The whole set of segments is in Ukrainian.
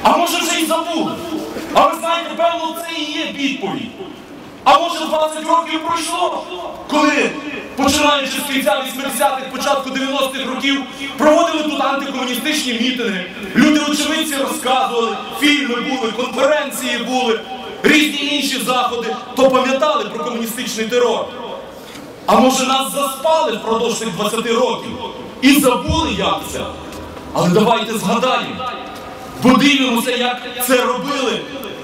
А може вже й забули? А ви знаєте, певно, це і є відповідь. А може 20 років пройшло, коли, починаючи з кінця 80-х, початку 90-х років, проводили тут антикомуністичні мітинги, люди очевидці розказували, фільми були, конференції були, різні інші заходи, то пам'ятали про комуністичний терор. А може нас заспали впродовж цих 20 років і забули, як це? Але давайте згадаємо, подивимося, як це робили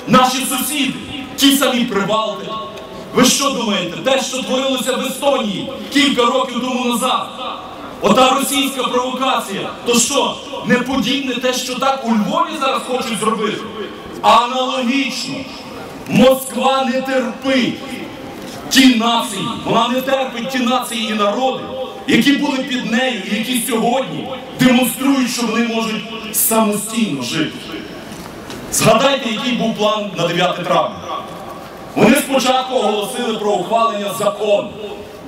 наші сусіди, ті самі Прибалти. Ви що думаєте, те, що творилося в Естонії кілька років тому назад, ота російська провокація, то що, не подібне те, що так у Львові зараз хочуть зробити? Аналогічно. Москва не терпить ті нації, вона не терпить ті нації і народи, які були під нею і які сьогодні демонструють, що вони можуть самостійно жити. Згадайте, який був план на 9 травня. Вони спочатку оголосили про ухвалення закону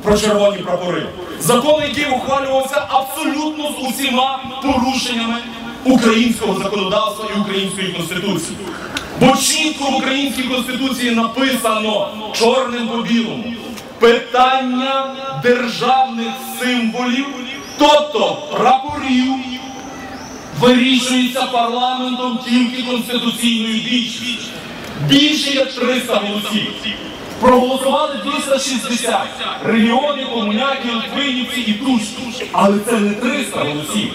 про червоні прапори. Закон, який ухвалювався абсолютно з усіма порушеннями українського законодавства і української конституції. Бо чітко в українській конституції написано чорним по білому питання державних символів, тобто прапорів, вирішується парламентом тільки конституційною більшістю. Більше як 300 голосів. Проголосували 260. Регіони, комуняки, литвинівці і тушки. Але це не 300 голосів.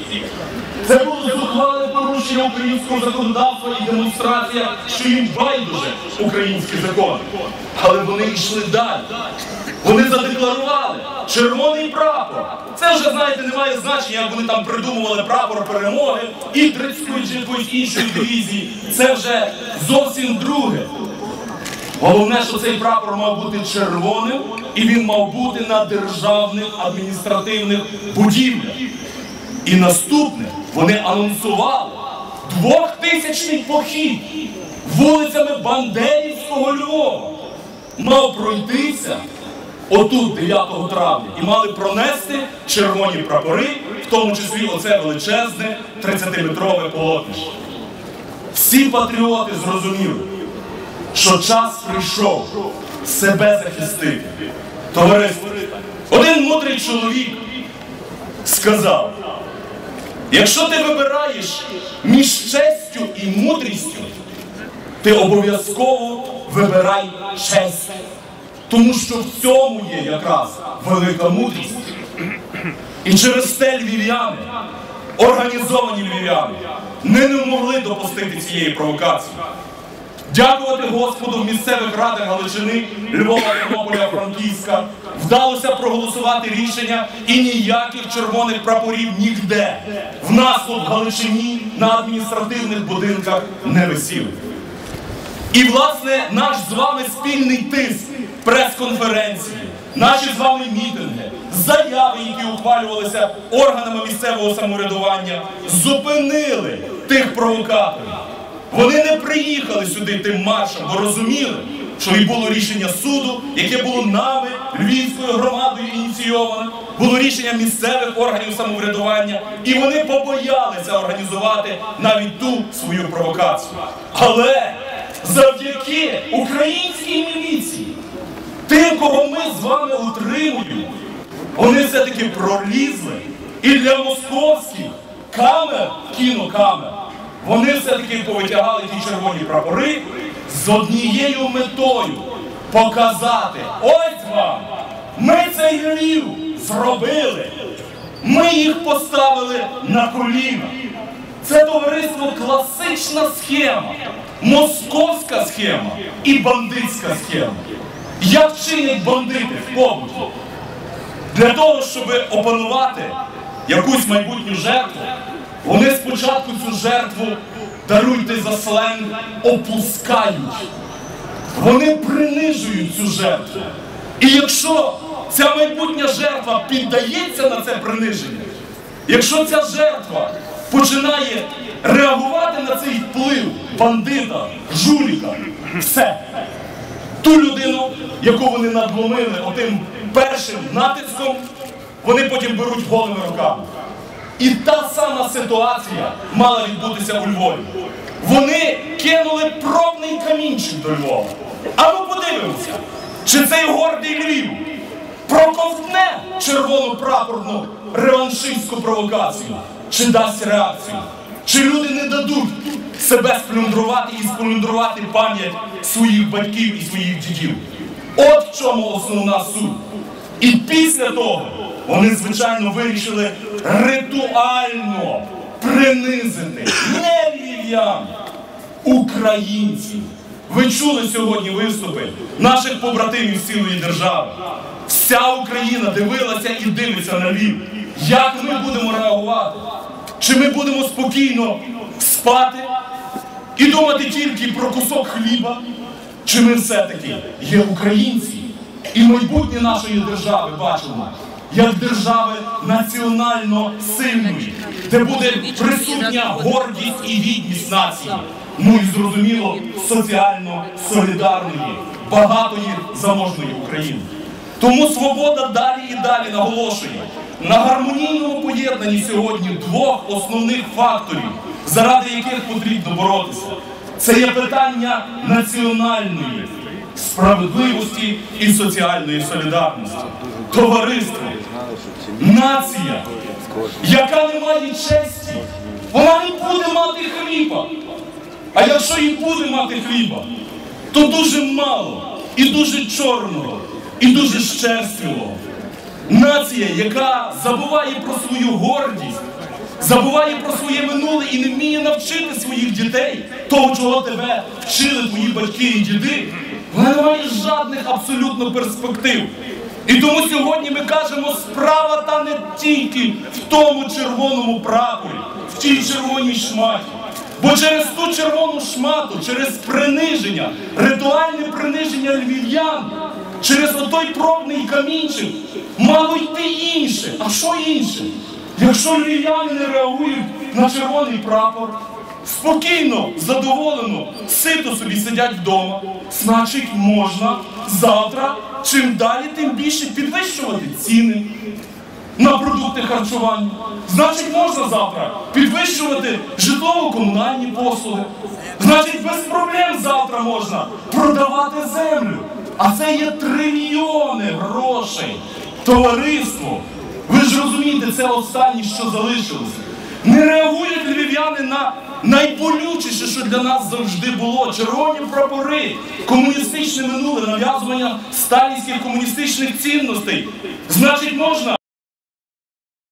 Це було зухвале порушення українського законодавства і демонстрація, що їм байдуже український закон. Але вони йшли далі. Вони задекларували червоний прапор. Це вже, знаєте, не має значення, як вони там придумували прапор перемоги і 30-ї чи якоїсь іншої дивізії. Це вже зовсім друге. Головне, що цей прапор мав бути червоним, і він мав бути на державних адміністративних будівлях. І наступне, вони анонсували 2000-й похід вулицями Бандерівського Львова. Мав пройтися отут 9 травня і мали пронести червоні прапори, в тому числі оце величезне 30-метрове полотнище. Всі патріоти зрозуміли, що час прийшов себе захистити. Товариство, один мудрий чоловік сказав: якщо ти вибираєш між честю і мудрістю, ти обов'язково вибирай честь. Тому що в цьому є якраз велика мудрість. І через те львів'яни, організовані львів'яни, не могли допустити цієї провокації. Дякувати Господу, в місцевих радах Галичини, Львова, Тернополя, Франківська вдалося проголосувати рішення, і ніяких червоних прапорів ніде в нас тут в Галичині на адміністративних будинках не висіли. І, власне, наш з вами спільний тиск, прес-конференції, наші з вами мітинги, заяви, які ухвалювалися органами місцевого самоврядування, зупинили тих провокаторів. Вони не приїхали сюди тим маршем, бо розуміли, що і було рішення суду, яке було нами, Львівською громадою ініційоване, було рішення місцевих органів самоврядування, і вони побоялися організувати навіть ту свою провокацію. Але завдяки українській міліції, тим, кого ми з вами утримуємо, вони все-таки пролізли, і для московських камер, кінокамер, вони все-таки повитягали ті червоні прапори з однією метою – показати: ось вам, ми цей Львів зробили, ми їх поставили на коліна. Це, товариство, класична схема, московська схема і бандитська схема. Як чинять бандити в побуті? Для того, щоб опанувати якусь майбутню жертву, вони спочатку цю жертву, даруйте за сленг, опускають. Вони принижують цю жертву. І якщо ця майбутня жертва піддається на це приниження, якщо ця жертва починає реагувати на цей вплив бандита, жуліка, все. Ту людину, яку вони надломили отим першим натиском, вони потім беруть голими руками. І та сама ситуація мала відбутися у Львові. Вони кинули пробний камінчик до Львова. А ну подивимося, чи цей гордий Львів проковтне червону прапорну реваншистську провокацію, чи дасть реакцію, чи люди не дадуть себе сплюндрувати і сплюндрувати пам'ять своїх батьків і своїх дідів. От в чому основна суть. І після того вони, звичайно, вирішили ритуально принизити не львів'ян, українців. Ви чули сьогодні виступи наших побратимів з цілої держави. Вся Україна дивилася і дивиться на Львів. Як ми будемо реагувати? Чи ми будемо спокійно спати і думати тільки про кусок хліба? Чи ми все-таки є українці і майбутнє нашої держави бачимо як держави національно сильної, де буде присутня гордість і гідність нації, ну і, зрозуміло, соціально солідарної, багатої, заможної України. Тому «Свобода» далі і далі наголошує на гармонійному поєднанні сьогодні двох основних факторів, заради яких потрібно боротися. Це є питання національної справедливості і соціальної солідарності. Товариство, нація, яка не має честі, вона не буде мати хліба. А якщо і буде мати хліба, то дуже мало, і дуже чорного, і дуже щерствілого. Нація, яка забуває про свою гордість, забуває про своє минуле і не вміє навчити своїх дітей того, чого тебе вчили твої батьки і діди, вона не має жодних абсолютно перспектив. І тому сьогодні ми кажемо, справа та не тільки в тому червоному прапорі, в тій червоній шматі. Бо через ту червону шмату, через приниження, ритуальне приниження львів'ян, через отой пробний камінчик мало йти інше. А що інше? Якщо львів'яни не реагують на червоний прапор, спокійно, задоволено, сито собі сидять вдома, значить можна завтра, чим далі, тим більше підвищувати ціни на продукти харчування. Значить, можна завтра підвищувати житлово-комунальні послуги. Значить, без проблем завтра можна продавати землю. А це є трильйони грошей. Товариство, ви ж розумієте, це останнє, що залишилося. Не реагують львів'яни на найболючіше, що для нас завжди було. Червоні прапори, комуністичне минуле, нав'язування сталінських комуністичних цінностей. Значить, можна